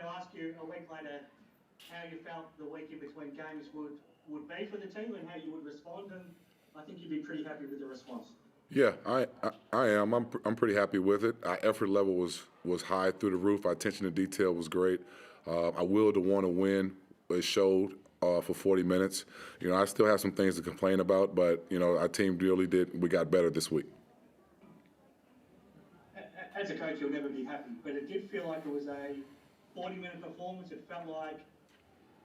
to ask you a week later how you felt the week in between games would be for the team and how you would respond, and I think you'd be pretty happy with the response. Yeah, I am. I'm pretty happy with it. Our effort level was high through the roof. Our attention to detail was great. Our will to want to win was showed for 40 minutes. You know, I still have some things to complain about, but you know, our team really did. We got better this week. As a coach, you'll never be happy, but it did feel like it was a 40-minute performance. It felt like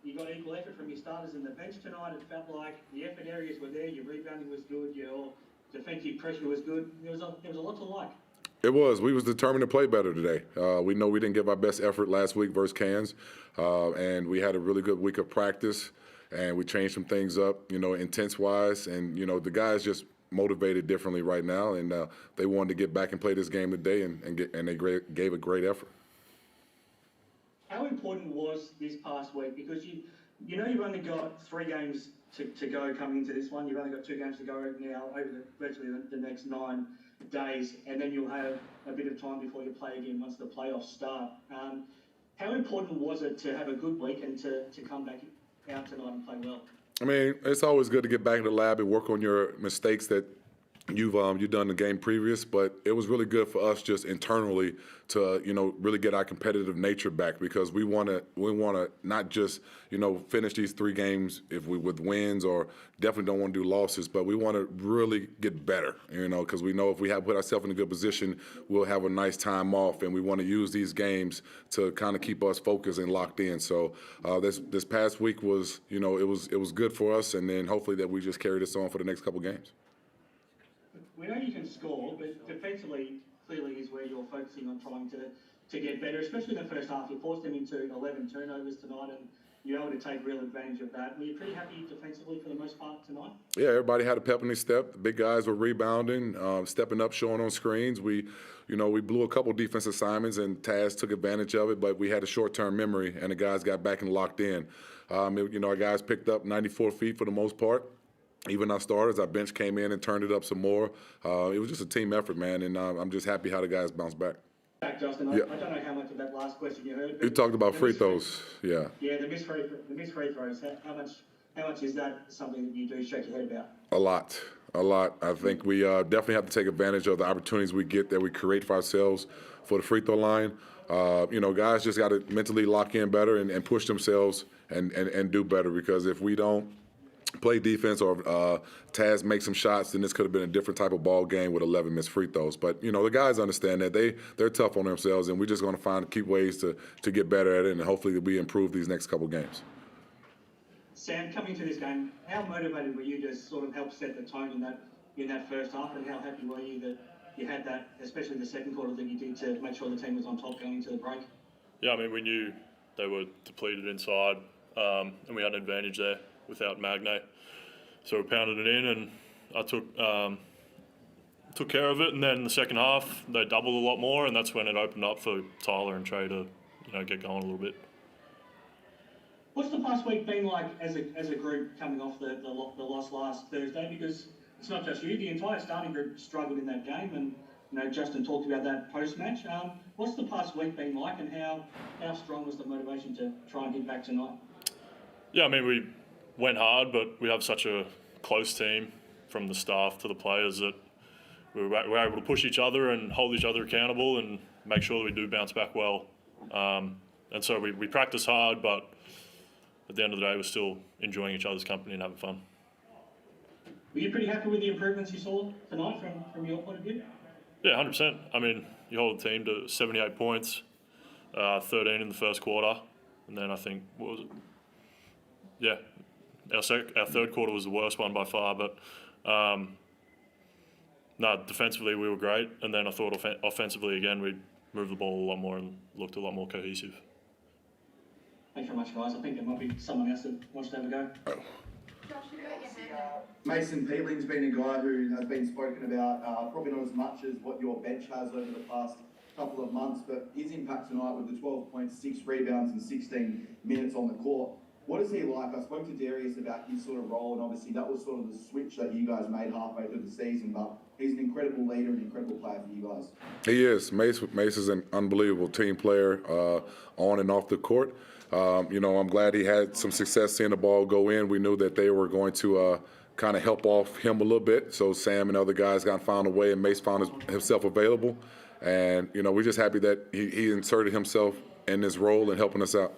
you got equal effort from your starters and the bench tonight. It felt like the effort areas were there. Your rebounding was good. Your defensive pressure was good. There was a lot to like. It was. We was determined to play better today. We know we didn't give our best effort last week versus Cairns, and we had a really good week of practice, and we changed some things up, you know, intense-wise, and, you know, the guys just motivated differently right now, and they wanted to get back and play this game today, and they gave a great effort. How important was this past week? Because you know you've only got 3 games to go coming into this one. You've only got 2 games to go now over virtually the next 9 days, and then you'll have a bit of time before you play again once the playoffs start. How important was it to have a good week and to come back out tonight and play well? I mean, it's always good to get back in the lab and work on your mistakes that you've done the game previous, but it was really good for us just internally to, you know, really get our competitive nature back, because we want to not just, you know, finish these 3 games with wins, or definitely don't want to do losses, but we want to really get better, you know, because we know if we have put ourselves in a good position, we'll have a nice time off, and we want to use these games to kind of keep us focused and locked in. So this past week was, you know, it was good for us, and then hopefully that we just carry this on for the next couple games. We know you can score, but defensively clearly is where you're focusing on trying to get better, especially in the first half. You forced them into 11 turnovers tonight, and you're able to take real advantage of that. Were you pretty happy defensively for the most part tonight? Yeah, everybody had a pep in their step. The big guys were rebounding, stepping up, showing on screens. We blew a couple defense assignments, and Taz took advantage of it, but we had a short-term memory, and the guys got back and locked in. You know, our guys picked up 94 feet for the most part. Even our starters, our bench came in and turned it up some more. It was just a team effort, man, and I'm just happy how the guys bounced back. Justin, I don't know how much of that last question you heard. You talked about free throws, yeah. Yeah, the missed free throws. How much is that something that you do shake your head about? A lot. I think we definitely have to take advantage of the opportunities we get that we create for ourselves for the free throw line. You know, guys just got to mentally lock in better and push themselves and do better, because if we don't play defense, or Taz make some shots, then this could have been a different type of ball game with 11 missed free throws. But, you know, the guys understand that they're tough on themselves, and we're just going to keep ways to get better at it, and hopefully we improve these next couple games. Sam, coming to this game, how motivated were you to sort of help set the tone in that first half, and how happy were you that you had that, especially in the second quarter, that you did to make sure the team was on top going into the break? Yeah, I mean, we knew they were depleted inside, and we had an advantage there without Magnate. So we pounded it in, and I took care of it. And then in the second half, they doubled a lot more, and that's when it opened up for Tyler and Trey to, you know, get going a little bit. What's the past week been like as a group coming off the loss last Thursday? Because it's not just you, the entire starting group struggled in that game, and you know, Justin talked about that post-match. What's the past week been like, and how strong was the motivation to try and get back tonight? Yeah, I mean, we went hard, but we have such a close team from the staff to the players that we're able to push each other and hold each other accountable and make sure that we do bounce back well. And so we practice hard, but at the end of the day, we're still enjoying each other's company and having fun. Were you pretty happy with the improvements you saw tonight from your point of view? Yeah, 100%. I mean, you hold the team to 78 points, 13 in the first quarter, and then I think, what was it? Yeah, our third quarter was the worst one by far, but defensively we were great, and then I thought offensively again we moved the ball a lot more and looked a lot more cohesive. Thanks very much, guys. I think there might be someone else that wants to have a go. Mason Peeling's been a guy who has been spoken about, probably not as much as what your bench has over the past couple of months, but his impact tonight with the 12.6 rebounds and 16 minutes on the court. What is he like? I spoke to Darius about his sort of role, and obviously that was sort of the switch that you guys made halfway through the season, but he's an incredible leader and an incredible player for you guys. He is. Mace is an unbelievable team player on and off the court. I'm glad he had some success seeing the ball go in. We knew that they were going to kind of help off him a little bit. So Sam and other guys found a way, and Mace found himself available. And, we're just happy that he inserted himself in this role and helping us out.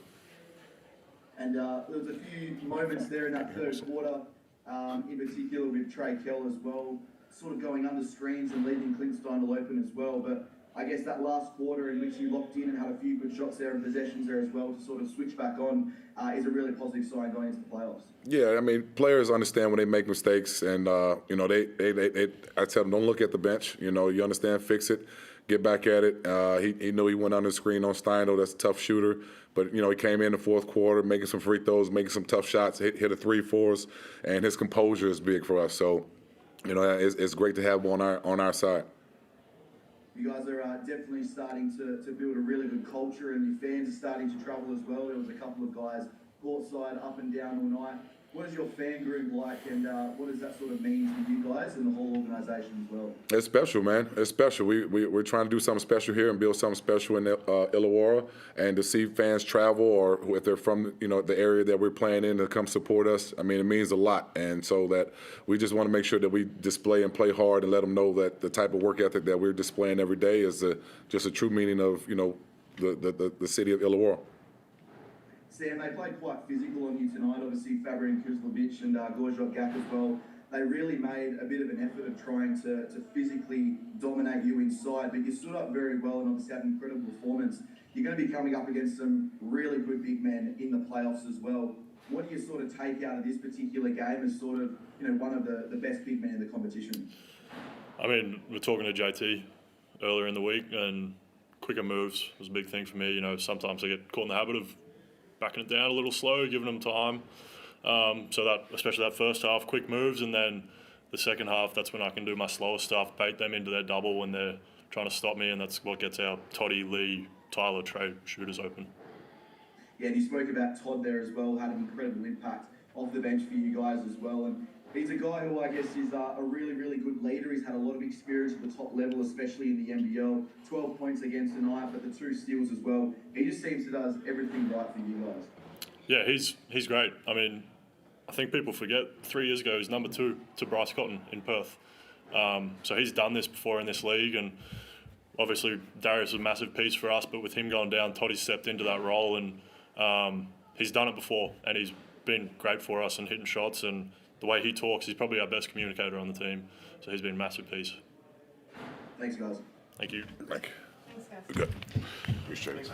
And there was a few moments there in that third quarter, in particular with Trey Kell as well, sort of going under screens and leaving Clint Steindl open as well. But I guess that last quarter in which you locked in and had a few good shots there and possessions there as well to sort of switch back on is a really positive sign going into the playoffs. Yeah, players understand when they make mistakes, and I tell them, don't look at the bench. You understand, fix it, get back at it. He knew he went under the screen on Steindl. That's a tough shooter, but he came in the fourth quarter, making some free throws, making some tough shots, hit a 3-4s, and his composure is big for us. So, it's great to have him on our side. You guys are definitely starting to build a really good culture, and your fans are starting to travel as well. There was a couple of guys courtside, up and down all night. What is your fan group like, and what does that sort of mean to you guys and the whole organisation as well? It's special, man. It's special. We're trying to do something special here and build something special in Illawarra, and to see fans travel, or if they're from the area that we're playing in, to come support us. It means a lot, and so that we just want to make sure that we display and play hard and let them know that the type of work ethic that we're displaying every day is just a true meaning of the city of Illawarra. Sam, they played quite physical on you tonight. Obviously, Fabian Kuzlovic and Gorjok Gak as well. They really made a bit of an effort of trying to physically dominate you inside, but you stood up very well and obviously had an incredible performance. You're going to be coming up against some really good big men in the playoffs as well. What do you sort of take out of this particular game as sort of one of the best big men in the competition? We're talking to JT earlier in the week, and quicker moves was a big thing for me. Sometimes I get caught in the habit of backing it down a little slow, giving them time. So that, especially that first half, quick moves, and then the second half, that's when I can do my slower stuff, bait them into their double when they're trying to stop me, and that's what gets our Toddy, Lee, Tyler, Trey shooters open. Yeah, and you spoke about Todd there as well, had an incredible impact off the bench for you guys as well. And he's a guy who I guess is a really, really good leader. He's had a lot of experience at the top level, especially in the NBL. 12 points again tonight, but the 2 steals as well. He just seems to does everything right for you guys. Yeah, he's great. I think people forget 3 years ago he was number 2 to Bryce Cotton in Perth. So he's done this before in this league, and obviously Darius is a massive piece for us, but with him going down, Toddy stepped into that role, and he's done it before, and he's been great for us and hitting shots, and the way he talks, he's probably our best communicator on the team. So he's been a massive piece. Thanks, guys. Thank you. Thank you. Thanks, guys. Good. Appreciate it.